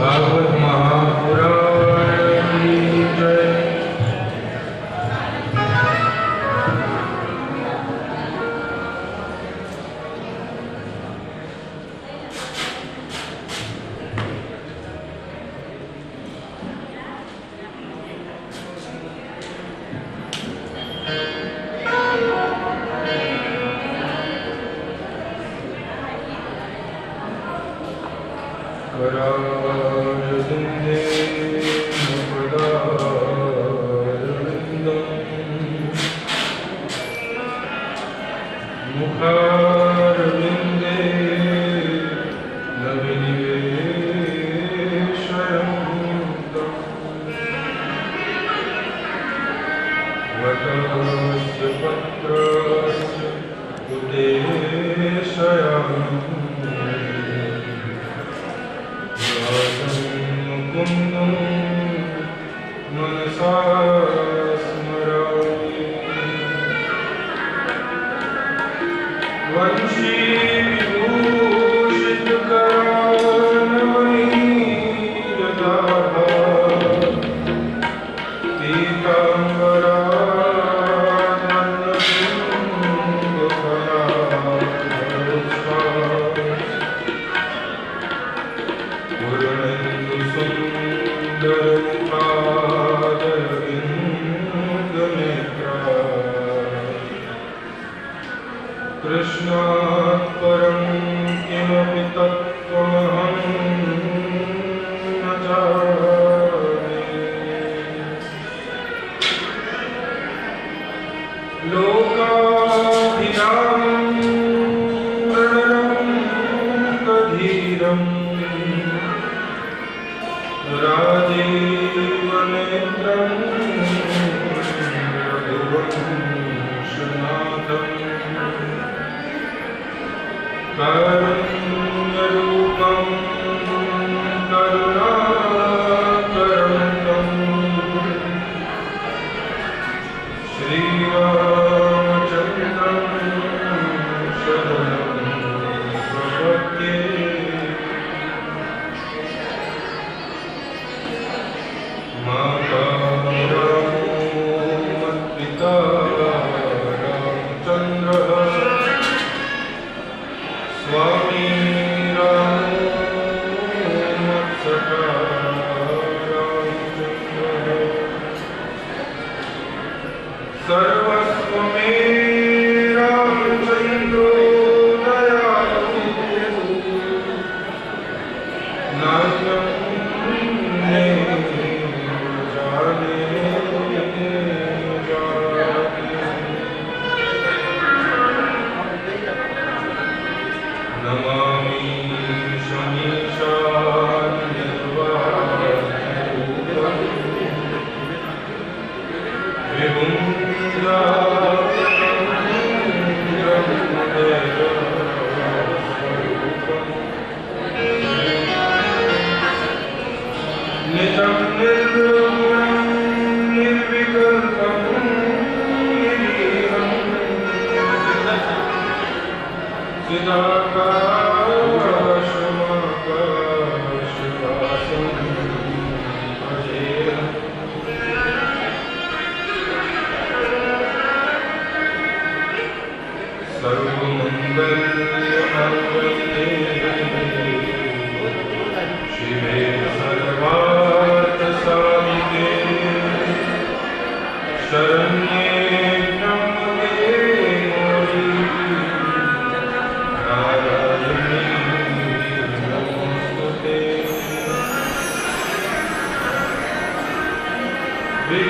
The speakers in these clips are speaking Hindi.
भागवत महापुराण की जय। करारविन्दे मुखारविन्दे नविनिवेशयन्तु वटस्य पत्रस्य उद्देशयामि मुकुन्दं मनसा स्मरामि वंशीविभूषितकरानमणिरदाः कृष्णात् परं किमपि तत्त्वमहं न जाने। लोकाभिरामं प्रणरं राजीवनेत्रं रघुवंशनाथं कारुण्यरूपं करुणाकरं श्रीरामचन्द्रं शरणं प्रपद्ये। माता रामो मत्पिता रामचन्द्रः स्वामी रामो मत्सखा रामचन्द्रः सर्वस्व मे रामचन्द्रो दयालु नान्यं मे नमामि शमीशान् निर्वाणरूपं विभुं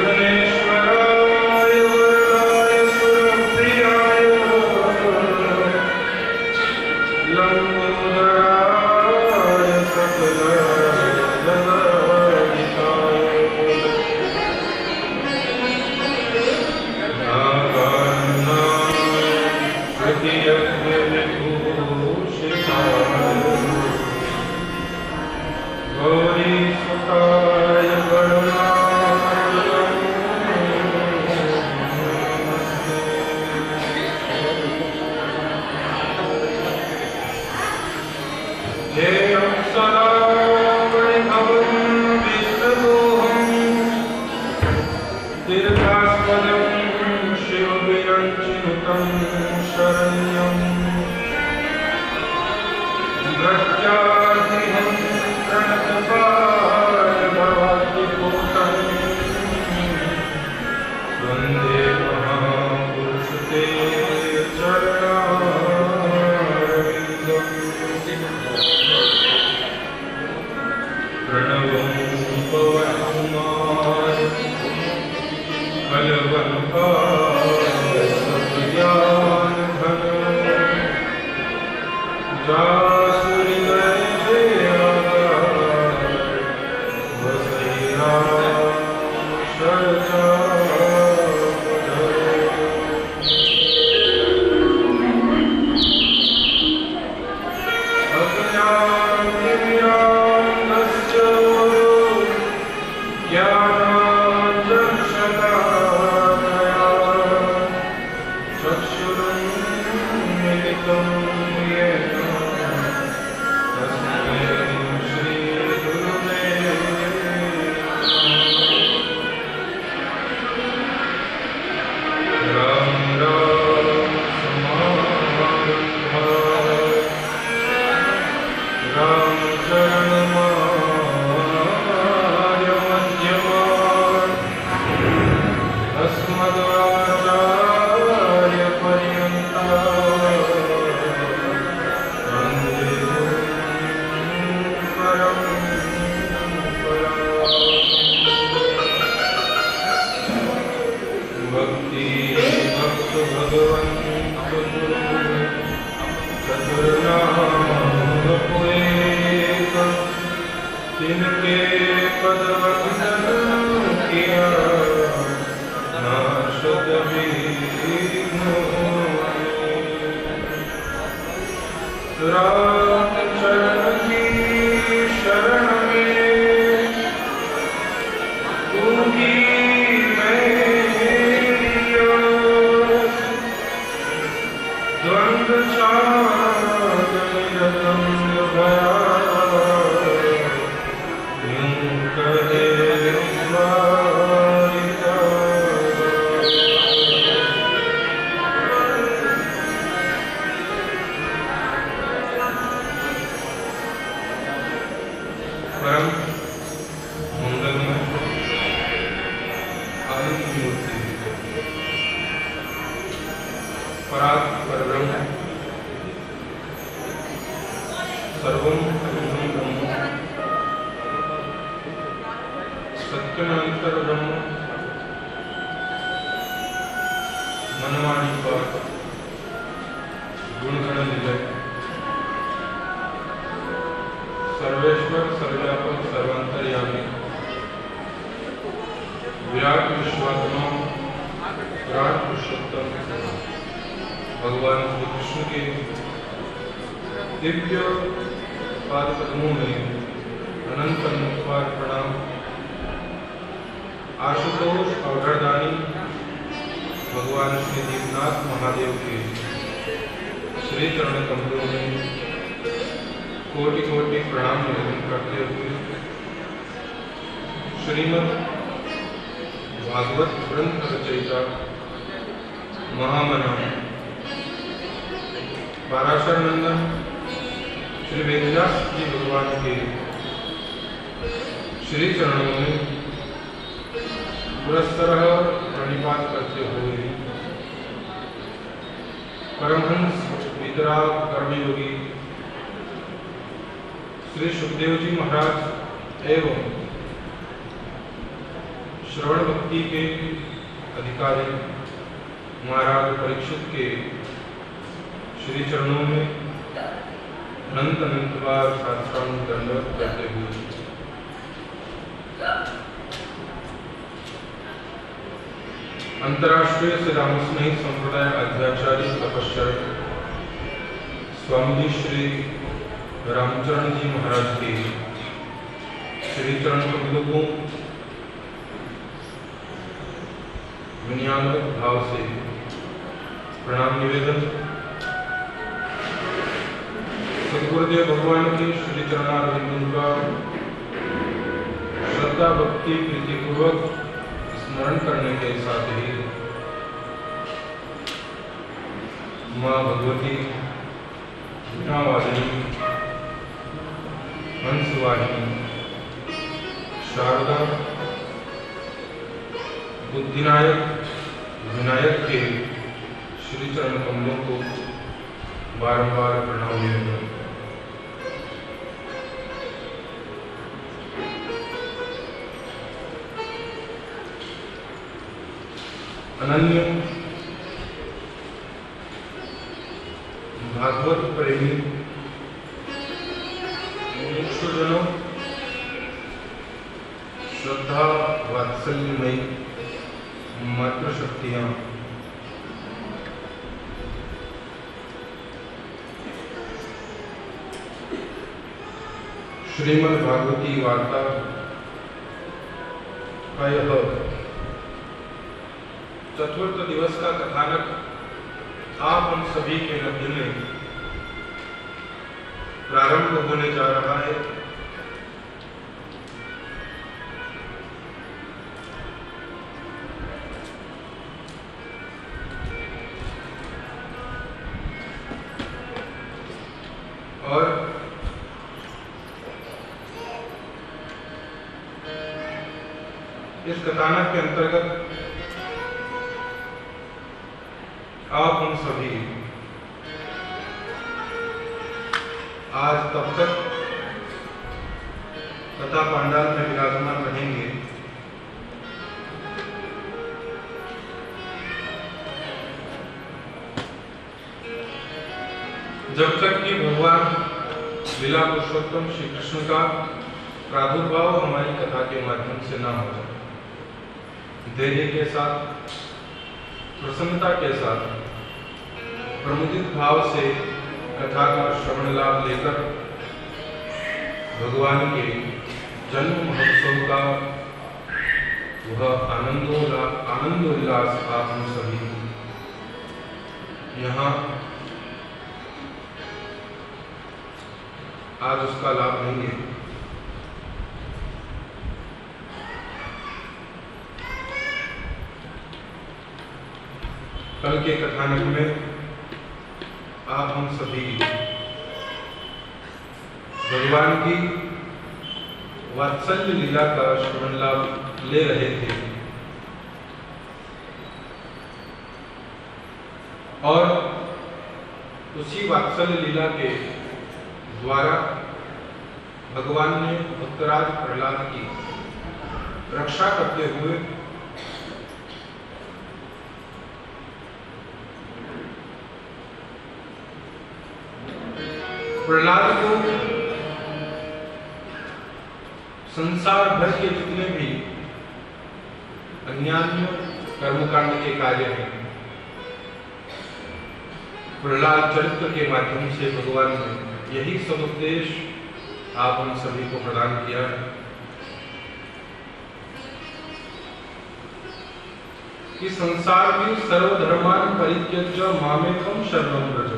विघ्नेश्वराय वरदाय सुरप्रियाय लंबोदराय सकलजगदिताय नागानां हृदयविभूषिताय गौरीसुताय हे अप्सरा वैभवं विष्णुदोहं दीर्घास्पदं शिवविरञ्चिनुतं शरण्यं द्रष्ट्याद्रिहं प्रणतपालभवाद्दिपूतं वन्दे महापुरुषते चरणारविन्दम् प्रणवं पवनकुमार कलवलकाय सत्यानघन जासुरिनय जयागार वसई राम तिनके पद वंदन किया नाशद विघ्नो रामचरण की शरण में दूंगी द्वंद्व छादन रतन भया परम मंगलमय आनंद की मूर्ति परात् परब्रह्म सर्वं खलु ब्रह्म सत्यनांतर ब्रह्म मनवाणी पर गुणगण निलय सर्वेश्वर सर्वव्यापक सर्वांतर्यामी विराट विश्वात्मा विराट पुरुषोत्तम भगवान श्री कृष्ण के दिव्य पाद पद्मों में अनंत अनुस्वार प्रणाम। आशुतोष अवघड़दानी भगवान श्री दीपनाथ महादेव के श्री चरण कमलों में कोटि कोटि प्रणाम निवेदन करते हुए श्रीमद् भागवत ग्रंथ रचयिता महामना पाराशर नंदन श्री वेदव्यास जी भगवान के श्री चरणों में पुरस्सरः प्रणिपात करते हुए परमहंस वितराग कर्मयोगी श्री सुखदेव जी महाराज एवं श्रवण भक्ति के अधिकारी महाराज परीक्षित के श्री चरणों में अनंत अनंत बार साष्टांग दंडवत करते हुए अंतर्राष्ट्रीय श्री रामस्नेही संप्रदाय अध्याचार्य तपश्चर्य स्वामी श्री रामचरण जी महाराज के श्री चरण कमलों को विनयान्वित भाव से प्रणाम निवेदन। सद्गुरुदेव भगवान के श्री चरणारविंदों का श्रद्धा भक्ति प्रीतिपूर्वक स्मरण करने के साथ ही माँ भगवती वीणावादिनी हंसवाहिनी शारदा बुद्धिनायक विनायक के श्री चरण कमलों को बारंबार प्रणाम निवेदन। अनन्य भागवत प्रेमी मुमुक्षुजनों, श्रद्धा वात्सल्यमयी मातृशक्तियां, श्रीमद् भागवती वार्ता का यह चतुर्थ दिवस का कथानक आप हम सभी के मध्य में प्रारंभ होने जा रहा है। और इस कथानक के अंतर्गत आप हम सभी आज तब तक कथा पांडाल में विराजमान रहेंगे जब तक कि भगवान लीला पुरुषोत्तम श्री कृष्ण का प्रादुर्भाव हमारी कथा के माध्यम से ना हो जाए। धैर्य के साथ, प्रसन्नता के साथ, प्रमुदित भाव से कथा का श्रवण लाभ लेकर भगवान के जन्म महोत्सव का वह आनंद उल्लास आप हम सभी यहाँ आज उसका लाभ लेंगे। कल के कथानक में आप हम सभी भगवान की वात्सल्य लीला का श्रवण लाभ ले रहे थे और उसी वात्सल्य लीला के द्वारा भगवान ने भक्तराज प्रहलाद की रक्षा करते हुए प्रहलाद को संसार भर के जितने भी अन्यान्य कर्मकांड के कार्य हैं, प्रहलाद चरित्र के माध्यम से भगवान ने यही सब उपदेश आप हम सभी को प्रदान किया है कि संसार में सर्वधर्मान परित्यज्य मामेकं शरणं व्रज।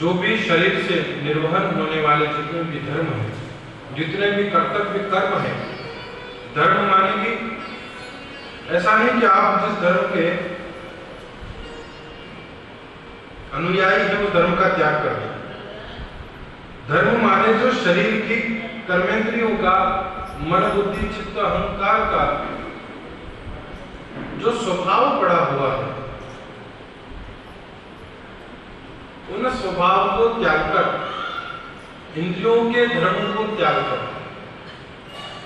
जो भी शरीर से निर्वहन होने वाले जितने भी धर्म हैं, जितने भी कर्तव्य कर्म हैं, धर्म माने कि ऐसा नहीं कि आप जिस धर्म के अनुयायी हैं वो धर्म का त्याग कर दें। धर्म माने जो शरीर की कर्मेंद्रियों का, मन बुद्धि चित्त अहंकार का जो स्वभाव पड़ा हुआ है, उन स्वभाव को त्याग कर, इंद्रियों के धर्म को त्याग कर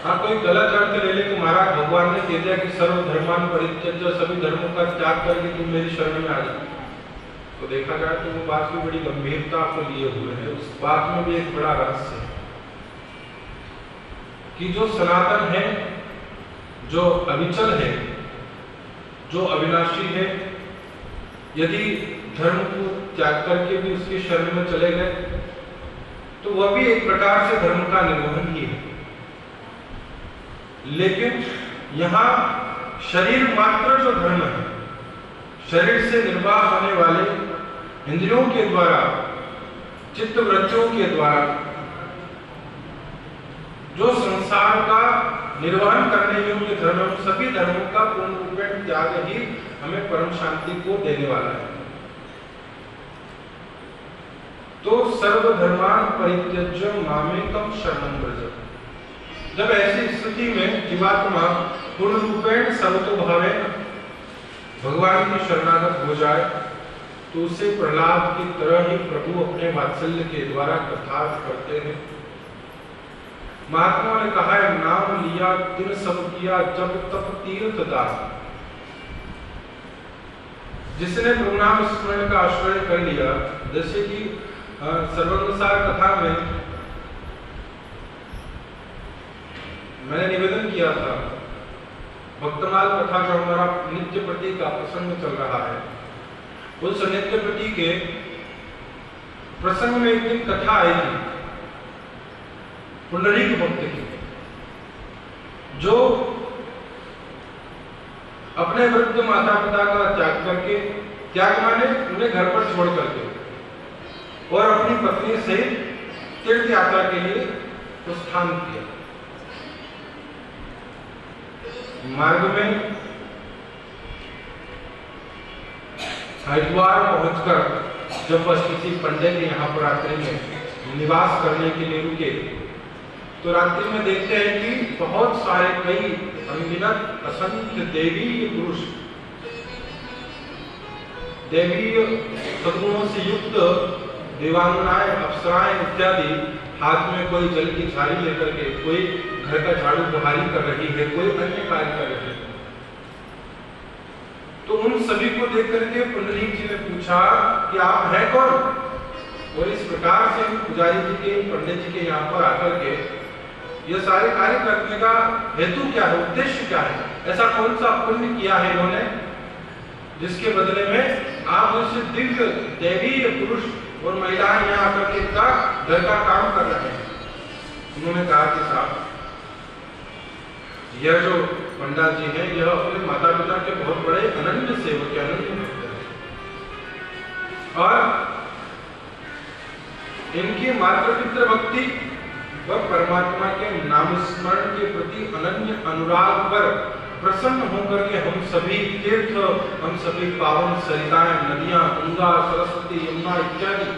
हाँ, कोई गलत अर्थ ले ले कि महाराज भगवान ने कह दिया कि सर्व धर्मान परित्यज्य, सभी धर्मों का त्याग करके तुम मेरी शरण में आ जाओ, तो देखा जाए तो वो बात भी बड़ी गंभीरता को लिए हुए है। उस बात में भी एक बड़ा रहस्य है कि जो सनातन है, जो अविचल है, जो अविनाशी है, यदि धर्म को त्याग करके भी उसके शरण में चले गए तो वह भी एक प्रकार से धर्म का निर्वहन ही है। लेकिन यहाँ शरीर मात्र जो धर्म है, शरीर से निर्वाह होने वाले इंद्रियों के द्वारा, चित्त वृत्तियों के द्वारा जो संसार का निर्वहन करने योग्य धर्म, सभी धर्मों का पूर्ण रूप में त्याग ही हमें परम शांति को देने वाला है। तो सर्वधर्मान परित्यज्य मामेकम शरणं व्रज। जब ऐसी स्थिति में जीवात्मा पूर्ण रूपेण सर्वतोभावेन भगवान की शरणागत हो जाए तो उसे प्रहलाद की तरह ही प्रभु अपने वात्सल्य के द्वारा कथार्थ करते हैं। महात्मा ने कहा है, नाम लिया दिन सब किया जब तप तीर्थ दास। जिसने प्रभु नाम स्मरण का आश्रय कर लिया, जैसे कि सर्वनुसार कथा में मैंने निवेदन किया था, भक्तमाल कथा जो हमारा नित्य प्रति का प्रसंग चल रहा है, उस नित्य प्रति के प्रसंग में एक दिन कथा आई थी पुंडरीक भक्त की, जो अपने वृद्ध माता पिता का त्याग करके, त्याग माने उन्हें घर पर छोड़ करके, और अपनी पत्नी से तीर्थ यात्रा के लिए प्रस्थान किया। मार्ग में हरिद्वार पहुंचकर जब बस किसी पंडित के यहाँ पर रात्रि में निवास करने के लिए रुके, तो रात्रि में देखते हैं कि बहुत सारे कई अनगिनत असंख्य देवी पुरुष, देवी सद्गुणों से युक्त देवांगनाएं, अप्सराएं इत्यादि हाथ में कोई जल की झाड़ी लेकर के, कोई घर का झाड़ू बुहारी कर रही है, कोई अन्य कार्य कर रही है। तो उन सभी को देख करके पुंडरीक जी ने पूछा कि आप हैं कौन? और इस प्रकार से पुजारी जी के, पंडित जी के यहाँ पर आकर के ये सारे कार्य करने का हेतु क्या है, उद्देश्य क्या है, ऐसा कौन सा पुण्य किया है इन्होंने जिसके बदले में आप जैसे दिव्य देवी पुरुष और महिलाएं यहाँ आकर के इतना घर का काम कर रहे हैं। उन्होंने कहा कि साहब, यह जो पंडा जी हैं, यह अपने माता पिता के बहुत बड़े अनन्य सेवक, अनन्य भक्त हैं, और इनकी मातृ पितृ भक्ति व परमात्मा के नाम स्मरण के प्रति अनन्य अनुराग पर प्रसन्न होकर के हम सभी तीर्थ, हम सभी पावन सरिताएं, नदियां, गंगा, सरस्वती, यमुना इत्यादि,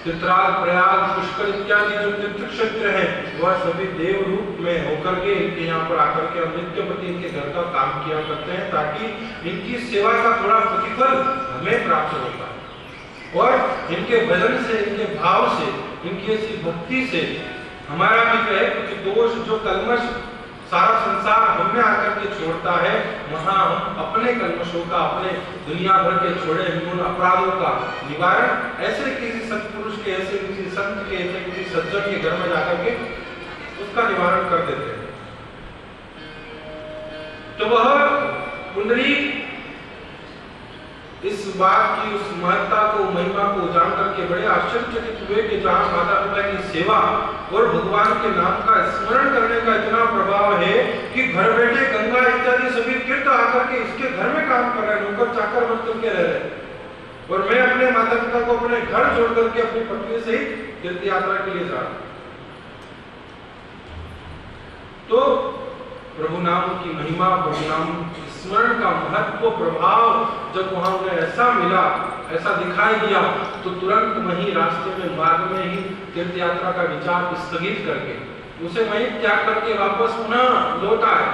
चित्राल, प्रयाग, पुष्कर इत्यादि जो तीर्थ क्षेत्र हैं, वह सभी देव रूप में होकर के इनके यहाँ पर आकर के हम नित्य प्रति इनके घर का काम किया करते हैं, ताकि इनकी सेवा का थोड़ा प्रतिफल हमें प्राप्त होता है। और इनके भजन से, इनके भाव से, इनकी ऐसी भक्ति से हमारा भी कहे कुछ दोष, जो कलमश सारा संसार हमें आकर के छोड़ता है, वहां हम अपने कलमशों का, अपने दुनिया भर के छोड़े हुए अपराधों का निवारण ऐसे किसी सत्पुरुष के, ऐसे किसी संत के, ऐसे किसी सज्जन के घर में जाकर के उसका निवारण कर देते हैं। तो वह पुंडरीक इस बात की, उस महत्ता को, महिमा को जान करके बड़े आश्चर्यचकित हुए कि जहाँ माता पिता की सेवा और भगवान के नाम का स्मरण करने का इतना प्रभाव है कि घर बैठे गंगा इत्यादि सभी तीर्थ आकर के इसके घर में काम कर रहे हैं, नौकर चाकर बन करके रह रहे हैं, और मैं अपने माता पिता को अपने घर छोड़ करके अपनी पत्नी से ही तीर्थ यात्रा के लिए जा रहा हूं। तो प्रभु नाम की महिमा, प्रभु नाम स्मरण का महत्व, प्रभाव जब वहां उन्हें ऐसा मिला, ऐसा दिखाई दिया, तो तुरंत वहीं रास्ते में, मार्ग में ही तीर्थ यात्रा का विचार स्थगित करके उसे वहीं त्याग करके वापस पुनः लौट आए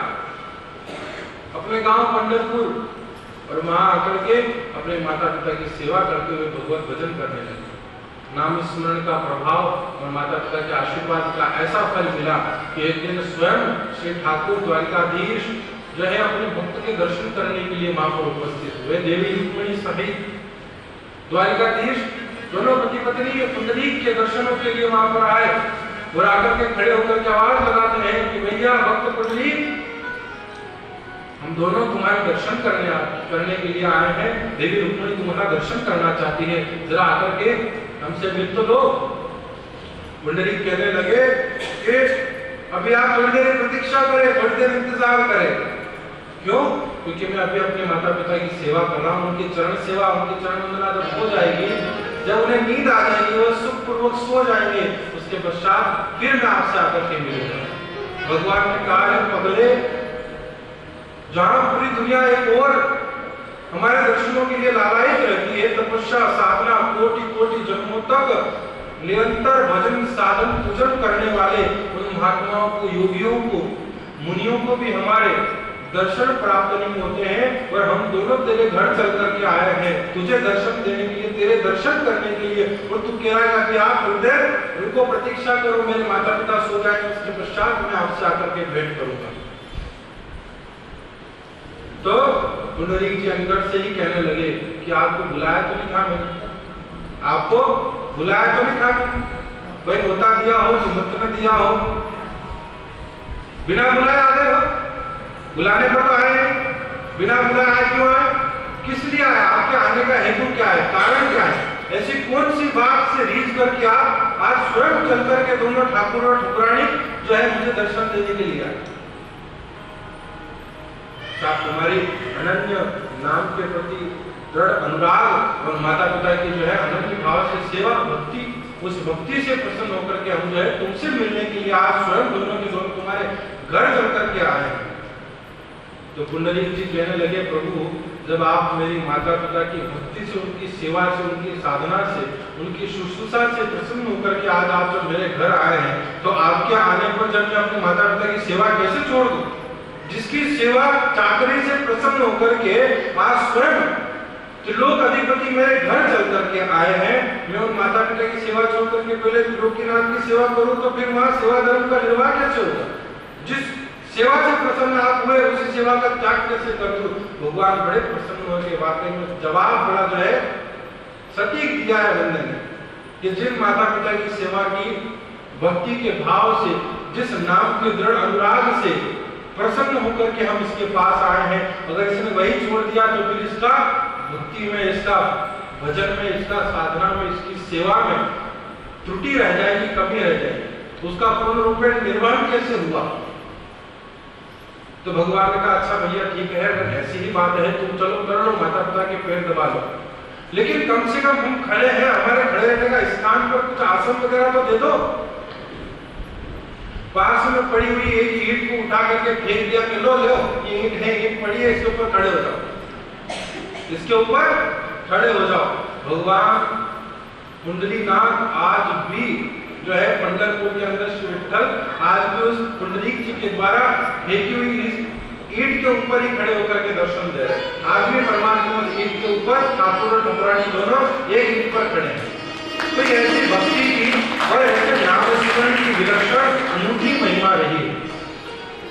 अपने गांव पंढरपुर, और वहां आकर के अपने माता पिता की सेवा करते हुए भगवत भजन करने लगे। नाम स्मरण का प्रभाव और माता पिता के आशीर्वाद का ऐसा फल मिला कि एक दिन स्वयं श्री ठाकुर द्वारिकाधीश जो है अपने भक्त के दर्शन करने के लिए वहां पर उपस्थित हुए। देवी रुक्मिणी सहित द्वारिकाधीश दोनों पति पत्नी पुंडरीक के दर्शनों के लिए वहां पर आए और आकर के खड़े होकर के आवाज लगाते हैं कि भैया भक्त पुंडरीक, हम दोनों तुम्हारे दर्शन करने के लिए आए हैं। देवी रुक्मिणी तुम्हारा दर्शन करना चाहती है, जरा आकर के हमसे मिल तो लो। पुंडरीक कहने लगे कि अभी आप थोड़ी देर प्रतीक्षा करें, थोड़ी देर इंतजार करें। क्यों? क्योंकि मैं अभी अपने माता पिता की सेवा कर रहा हूँ। उनकी चरण सेवा, उनकी चरण वंदना जब हो जाएगी, जब उन्हें नींद आ जाएगी, वो सुखपूर्वक सो जाएंगे, उसके पश्चात फिर मैं आपसे आकर के मिलूंगा। भगवान ने कहा है पगले, जहां पूरी दुनिया एक और हमारे दर्शनों के लिए लालायित रहती है, तपस्या साधना कोटि कोटि जन्मों तक निरंतर भजन साधन पूजन करने वाले उन महात्माओं को, योगियों को, मुनियों को भी हमारे दर्शन प्राप्त नहीं होते हैं, और हम दोनों तेरे घर चल करके आए हैं तुझे दर्शन देने के लिए, तेरे दर्शन करने के लिए। और तू कह रहा है कि आप हृदय रुको, प्रतीक्षा करो, मेरे माता पिता सो जाए, उसके पश्चात मैं आपसे आकर के भेंट करूंगा। तो पुंडरीक जी अंदर से ही कहने लगे कि आपको बुलाया तो नहीं था मैंने, आपको बुलाया तो नहीं था भाई, होता दिया हो, निमंत्रण दिया हो, बिना बुलाए आ गए हो, बुलाने पर तो आए नहीं, बिना बुलाए आए क्यों आए, किस लिए आए, आपके आने का हेतु क्या है, कारण क्या है, ऐसी कौन सी बात से रीझ करके आप आज स्वयं चल करके दोनों ठाकुर और ठुकरानी जो है मुझे दर्शन देने के लिए आए। तुम्हारी अनन्य नाम के प्रति दृढ़ अनुराग और माता पिता की जो है अनन्य भाव से सेवा भक्ति, उस भक्ति से प्रसन्न होकर के हम जो है तुमसे मिलने के लिए आज स्वयं दोनों के दोनों तुम्हारे घर चल करके आए हैं। तो पुंडरीक जी कहने लगे प्रभु, जब आप मेरी माता पिता की भक्ति से, उनकी सेवा से, उनकी साधना से, उनकी शुश्रूषा से प्रसन्न होकर के आज आप जब मेरे घर आए हैं, तो आपके आने पर जब मैं अपने माता पिता की सेवा कैसे छोड़ दूं? जिसकी सेवा चाकरी से प्रसन्न होकर के आज स्वयं त्रिलोक अधिपति मेरे घर चल करके आए हैं, मैं उन माता पिता की सेवा छोड़ करके पहले त्रिलोकीनाथ की सेवा करूं तो फिर वहां सेवा धर्म का निर्वाह कैसे होगा? जिस सेवा से प्रसन्न आप हुए उसी सेवा का त्याग कैसे कर दूं? भगवान बड़े प्रसन्न होकर वाकई में जवाब बड़ा जो है सटीक दिया है बंदे ने कि जिन माता पिता की सेवा की भक्ति के भाव से, जिस नाम के दृढ़ अनुराग से प्रसन्न होकर के हम इसके पास आए हैं, अगर इसने वही छोड़ दिया तो फिर इसका भक्ति में, इसका भजन में, इसका साधना में, इसकी सेवा में त्रुटि रह जाएगी, कमी रह जाएगी, उसका पूर्ण रूप में निर्वहन कैसे हुआ? तो भगवान ने कहा अच्छा भैया ठीक है, अगर ऐसी ही बात है तुम चलो कर लो, माता पिता के पैर दबा लो, लेकिन कम से कम हम खड़े हैं, हमारे खड़े रहने का स्थान पर कुछ आसन वगैरह तो दे दो। पास में पड़ी हुई एक ईंट को उठा करके फेंक दिया कि लो लो ये ईंट है, ईंट पड़ी है, इसके ऊपर खड़े हो जाओ, इसके ऊपर खड़े हो जाओ। भगवान पुंडरीनाथ आज भी जो है पंढरपुर के अंदर श्री विठ्ठल आज भी उस पुंडरीक जी के द्वारा फेंकी हुई इस ईंट के ऊपर ही खड़े होकर के दर्शन दे रहे हैं। आज भी परमात्मा उस ईंट के ऊपर ठाकुर और ठकुरानी दोनों एक ईंट पर खड़े हैं। तो ऐसी भक्ति की और ऐसे नाम स्मरण की विलक्षण अनूठी महिमा रही।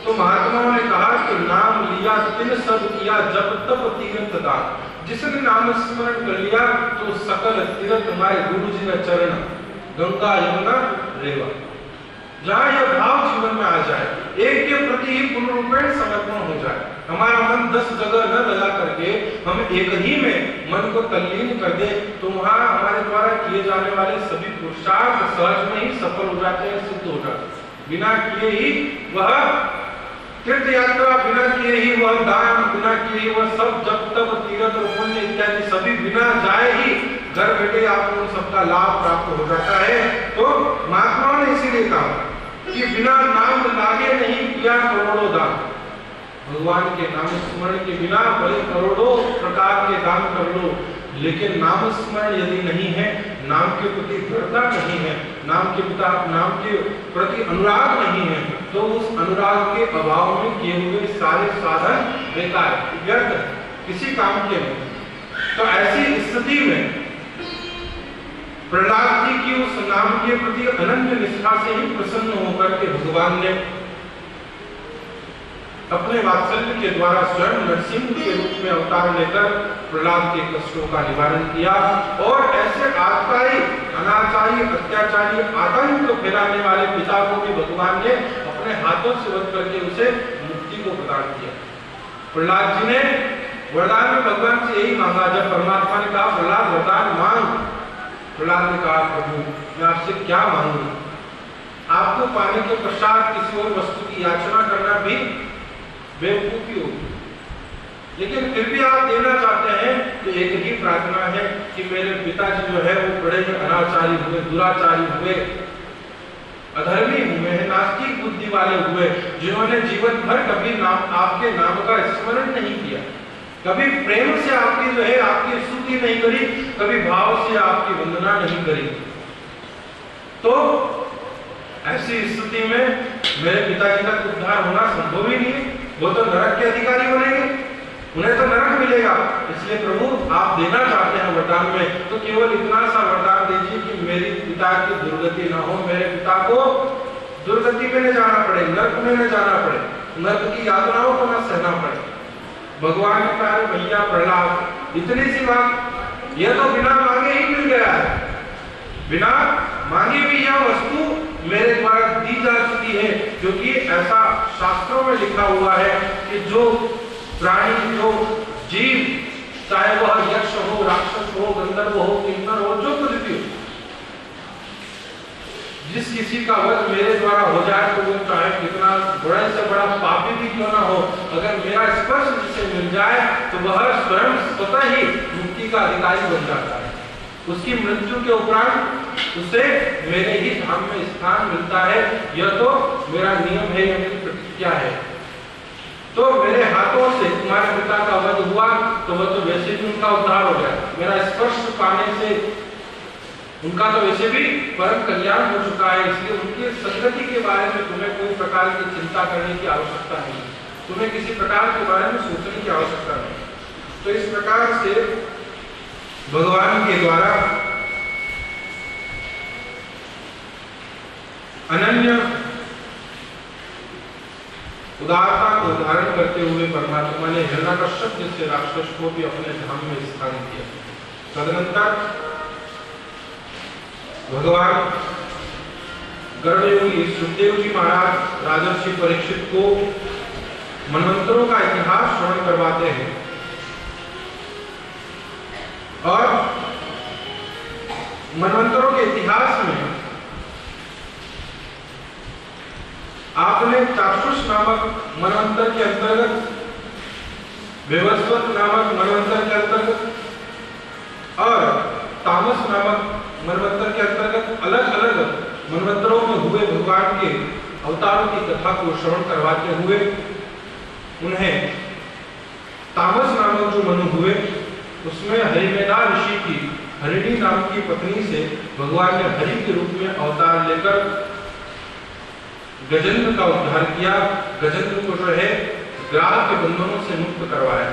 तो महात्माओं ने कहा कि नाम लिया तिन सब किया जब तब तीर्थ दान, जिसने नाम स्मरण कर लिया तो सकल तीर्थ हमारे गुरु जी का चरण, गंगा यमुना रेवा, जहां यह भाव जीवन में आ जाए, एक के प्रति ही पूर्ण रूपेण समर्पण हो जाए, हमारा मन 10 जगह न लगा करके हम एक ही में मन को तल्लीन कर दे, तो वहां हमारे द्वारा किए जाने वाले सभी पुरुषार्थ सहज में ही सफल हो जाते हैं, सिद्ध हो जाते हैं। बिना किए ही वह तीर्थ यात्रा, बिना किए ही वह दान, बिना किए ही वह सब जब तक तीर्थ और पुण्य इत्यादि सभी बिना जाए ही घर बैठे आपको उन सबका लाभ प्राप्त हो जाता है। तो महात्माओं ने इसीलिए कहा कि बिना नाम लागे नहीं किया करोड़ों दान। भगवान के नाम स्मरण के बिना भले करोड़ों प्रकार के दान कर लो, लेकिन नाम स्मरण यदि नहीं है, नाम के प्रति दृढ़ता नहीं है, नाम के प्रति अनुराग नहीं है, तो उस अनुराग के अभाव में किए हुए सारे साधन बेकार, व्यर्थ, किसी काम के नहीं। तो ऐसी स्थिति में प्रहलाद जी की उस नाम के प्रति अनन्य निष्ठा से ही प्रसन्न होकर के भगवान ने अपने वात्सल्य के द्वारा स्वयं नरसिंह के रूप में अवतार लेकर प्रहलाद के कष्टों का निवारण किया और ऐसे आतताई, अनाचारी, अत्याचारी, आतंक फैलाने वाले पिता को भी भगवान ने अपने हाथों से वध करके उसे मुक्ति को प्रदान किया। प्रहलाद जी ने वरदान में भगवान से यही मांगा। जब परमात्मा ने कहा प्रहलाद वरदान मांग, प्रहलाद ने कहा प्रभु मैं आपसे क्या मांगू, आपको पाने के पश्चात किसी और वस्तु की याचना करना भी बेवकूफी होगी, लेकिन फिर भी आप देना चाहते हैं तो एक ही प्रार्थना है कि मेरे पिताजी जो है वो बड़े ही अनाचारी हुए, दुराचारी हुए, अधर्मी हुए हैं, नास्तिक बुद्धि वाले हुए, जिन्होंने जीवन भर कभी आपके नाम का स्मरण नहीं किया, कभी प्रेम से आपकी जो है आपकी स्तुति नहीं करी, कभी भाव से आपकी वंदना नहीं करी। तो ऐसी स्थिति में मेरे पिताजी का उद्धार होना संभव ही नहीं है, वो तो नरक के अधिकारी बनेंगे, उन्हें तो नरक मिलेगा। इसलिए प्रभु आप देना चाहते हैं वरदान में तो केवल इतना सा वरदान दीजिए कि मेरे पिता की दुर्गति ना हो, मेरे पिता को दुर्गति में न जाना पड़े, नरक में न जाना पड़े, नरक की यातनाओं को न सहना पड़े। भगवान ने कहा भैया प्रहलाद इतनी सी बात, यह तो बिना मांगे ही मिल गया है, बिना मांगे भी यह वस्तु मेरे द्वारा दी जा चुकी है, क्योंकि ऐसा शास्त्रों में लिखा हुआ है कि जो प्राणी, जो जीव, चाहे वह यक्ष हो, राक्षस हो, गंधर्व हो, किन्नर हो, जो कुछ भी हो, जिस किसी का वध मेरे द्वारा हो जाए तो वो चाहे कितना बड़े से बड़ा पापी भी क्यों ना हो, अगर मेरा स्पर्श जिसे मिल जाए तो वह स्वयं स्वतः ही मुक्ति का अधिकारी बन जाता है। उसकी मृत्यु के उपरांत उसे मेरे ही धाम में स्थान मिलता है। यह तो मेरा नियम है, यह मेरी प्रतिज्ञा है। तो मेरे हाथों से तुम्हारे पिता का वध हुआ तो वह तो वैसे भी उनका उद्धार हो गया, मेरा स्पर्श पाने से उनका तो वैसे भी परम कल्याण हो चुका है। इसलिए उनकी संगति के बारे में तुम्हें कोई प्रकार की चिंता करने की आवश्यकता नहीं, तुम्हें किसी प्रकार के बारे में सोचने की आवश्यकता नहीं। तो इस प्रकार से भगवान के द्वारा अनन्य उदारता को धारण करते हुए परमात्मा ने हिरण्यकश्यप जैसे राक्षस को भी अपने धाम में स्थान दिया। तदनंतर भगवान गर्भयोगी सुखदेव जी महाराज राजर्षि परीक्षित को मनवंतरों का इतिहास श्रवण करवाते हैं और मनवंतरों के इतिहास में आपने चाक्षुष नामक मनवंतर के अंतर्गत, वैवस्वत नामक मनवंतर के अंतर्गत और तामस नामक मनवंतर के अंतर्गत अलग अलग मनवंतरों में हुए भगवान के अवतारों की कथा को श्रवण करवाते हुए उन्हें तामस नामक जो मनु हुए उसमें हरिमेधा ऋषि की हरिणी नाम की पत्नी से भगवान ने हरि के रूप में अवतार लेकर गजेंद्र का उद्धार किया। गजेंद्र को जो है ग्राह के बंधनों से मुक्त करवाया।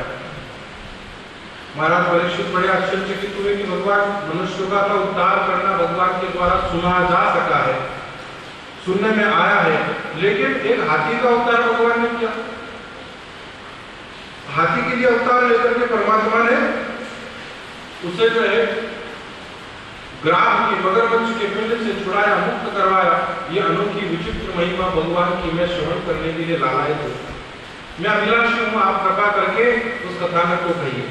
महाराज परीक्षित बड़े आश्चर्यचकित हुए कि भगवान मनुष्य का उद्धार करना भगवान के द्वारा सुना जा सका है, सुनने में आया है, लेकिन एक हाथी का अवतार भगवान ने किया। हाथी के लिए अवतार लेकर के परमात्मा ने उसे जो है ग्राह की मगरमच्छ के पिंड से छुड़ाया, मुक्त करवाया। ये अनोखी विचित्र महिमा भगवान की मैं श्रवण करने के लिए लालायित हूं। मैं अभिलाषी हूं, आप कृपा करके उस कथानक को कहिए।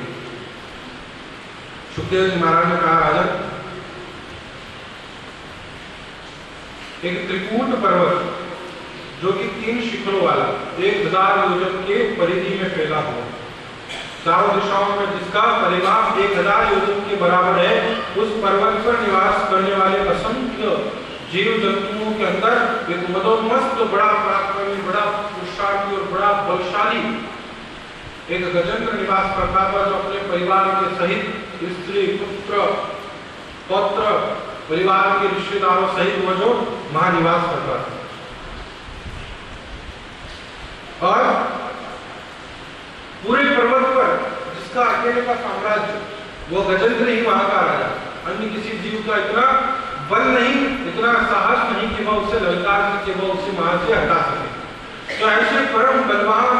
सुखदेव जी महाराज ने कहा राजन, एक त्रिकूट पर्वत जो कि 3 शिखरों वाला 1000 योजन के परिधि में फैला हुआ, चारों दिशाओं में जिसका परिमाप 1000 योजन के बराबर है, उस पर्वत पर निवास करने वाले असंख्य जीव जंतुओं के अंदर एक मदोन्मस्त बड़ा पराक्रमी, बड़ा पुरुषार्थी और बड़ा बलशाली एक गजेंद्र निवास करता था, जो अपने परिवार के सहित स्त्री, पुत्र, पौत्र, परिवार के रिश्तेदारों सहित वो जो महानिवास करता था। और पूरे पर्वत पर जिसका अकेले का साम्राज्य, वो गजेंद्र ही वहां का राजा, अन्य किसी जीव का इतना बल नहीं, इतना साहस नहीं कि वह उसे ललकार सके, वह उसे वहां से हटा सके। तो ऐसे परम बलवान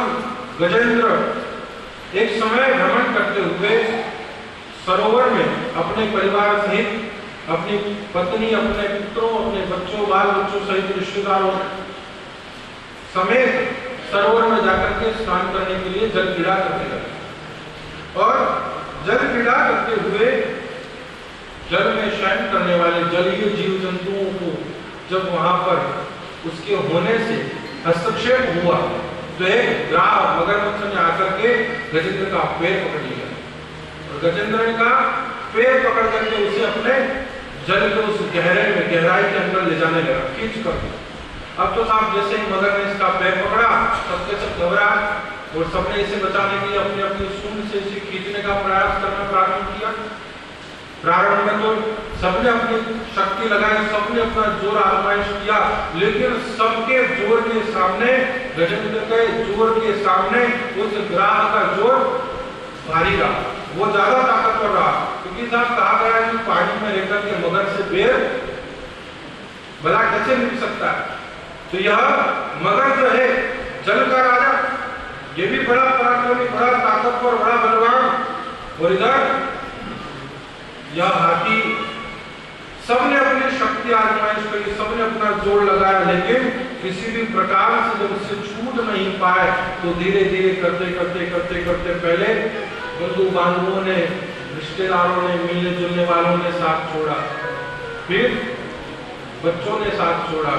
गजेंद्र एक समय भ्रमण करते हुए सरोवर में अपने परिवार सहित, अपनी पत्नी, अपने पुत्रों, अपने बच्चों, बाल बच्चों सहित रिश्तेदारों समेत सरोवर में जाकर के स्नान करने के लिए जल क्रीड़ा करने लगे। और जल क्रीड़ा करते हुए जल में शयन करने वाले जलीय जीव जंतुओं को जब वहां पर उसके होने से हस्तक्षेप हुआ तो एक ग्राह मगरमच्छ ने आकर के गजेंद्र का पैर पकड़ लिया और गजेंद्र ने कहा पैर पकड़ करके उसे अपने जल के उस गहराई के अंदर ले जाने लगा, खींच कर। अब तो साहब जैसे ही मगर ने इसका पैर पकड़ा सबके सब घबरा और सबने इसे बचाने के लिए अपनी अपनी सूंड से इसे खींचने का प्रयास करना प्रारंभ किया। प्रारंभ में तो सबने अपनी शक्ति लगाई, सबने अपना जोर आजमाइश किया, लेकिन सबके जोर के सामने, गजेंद्र के जोर के सामने उस ग्राह का जोर भारी रहा, वो ज्यादा ताकतवर रहा। क्योंकि साहब कहा गया है कि पानी में रहकर के मगर से पैर भला कैसे मिल सकता है। तो यह मगर जो है जल का राजा, ये भी बड़ा पराक्रमी, बड़ा ताकतवर, बड़ा बलवान, और इधर यह हाथी। सबने अपनी शक्ति आजमाइश करी, सबने अपना जोर लगाया, लेकिन किसी भी प्रकार से जब उससे छूट नहीं पाए तो धीरे धीरे करते करते करते करते पहले बंधु बांधवों ने, रिश्तेदारों ने, मिलने जुलने वालों ने साथ छोड़ा, फिर बच्चों ने साथ छोड़ा,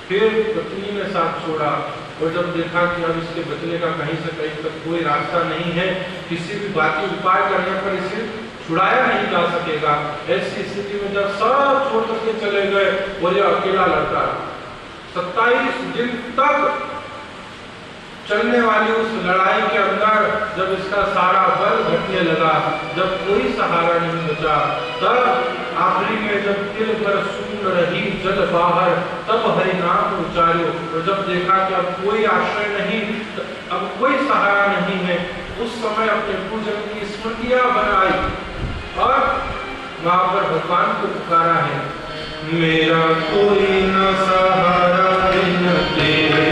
फिर पत्नी ने साथ छोड़ा, और जब देखा कि अब इसके बचने का कहीं से कहीं तक कोई रास्ता नहीं है, किसी भी बाकी उपाय करने पर इसे छुड़ाया नहीं जा सकेगा, ऐसी स्थिति में जब सब छोड़ करके चले गए और ये अकेला लड़ता 27 दिन तक चलने वाली उस लड़ाई के अंदर जब इसका सारा बल घटने लगा, जब कोई सहारा नहीं बचा, तब आखिरी में जब तिल भर सूंड रही जल बाहर, तब हरि नाम उचारो। और जब देखा कि अब कोई आश्रय नहीं, अब कोई सहारा नहीं है, उस समय अपने पूजन की स्मृतियां बनाई और वहां पर भगवान को पुकारा है, मेरा कोई न सहारा बिन तेरे,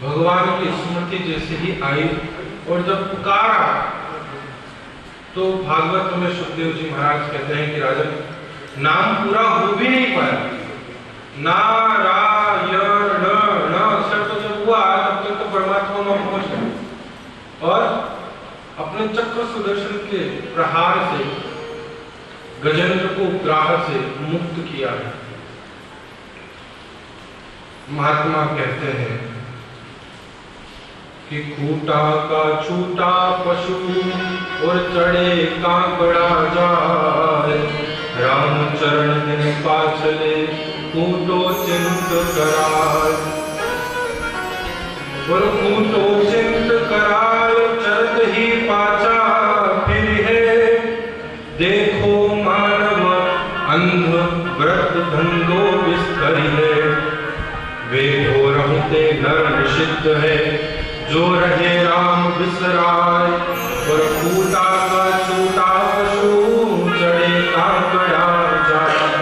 भगवान की स्मृति जैसे ही आई और जब पुकारा तो भागवत में सुखदेव जी महाराज कहते हैं कि राजन, नाम पूरा हो भी नहीं पाया, नारायण न अक्षर तो जब हुआ तब तक तो परमात्मा में पहुंच गए और अपने चक्र सुदर्शन के प्रहार से गजेंद्र को ग्राह से मुक्त किया है। महात्मा कहते हैं कि खूटा का छूटा पशु और चढ़े कांकड़ा जाए, रामचरण दिन पाछले कूटो चिंत कराय, और कूटो चिंत कराय चरत ही पाचा फिर है, देखो मानव अंध व्रत धंधो विस्तरी है, वे हो रहते नर निषिद्ध है, जो रहे राम बिसराय, और कूटा का छूटा पशु चढ़े कांकड़ा जाए।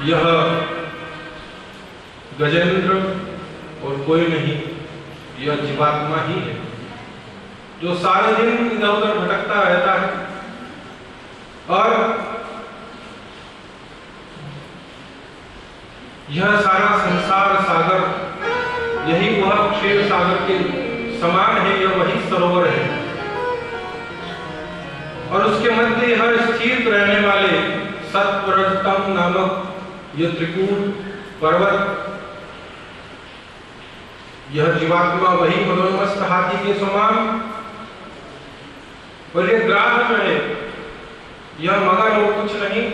यह गजेंद्र और कोई नहीं, यह जीवात्मा ही है जो सारे दिन इधर उधर भटकता रहता है और यह सारा संसार सागर यही वह क्षीर सागर के समान है, यह वही सरोवर है और उसके मध्य यह स्थित रहने वाले सत्वरजतम नामक यह त्रिकूट पर्वत, यह जीवात्मा वही मनोमस्त हाथी के समान और यह ग्राह में है, यह मगर और कुछ नहीं,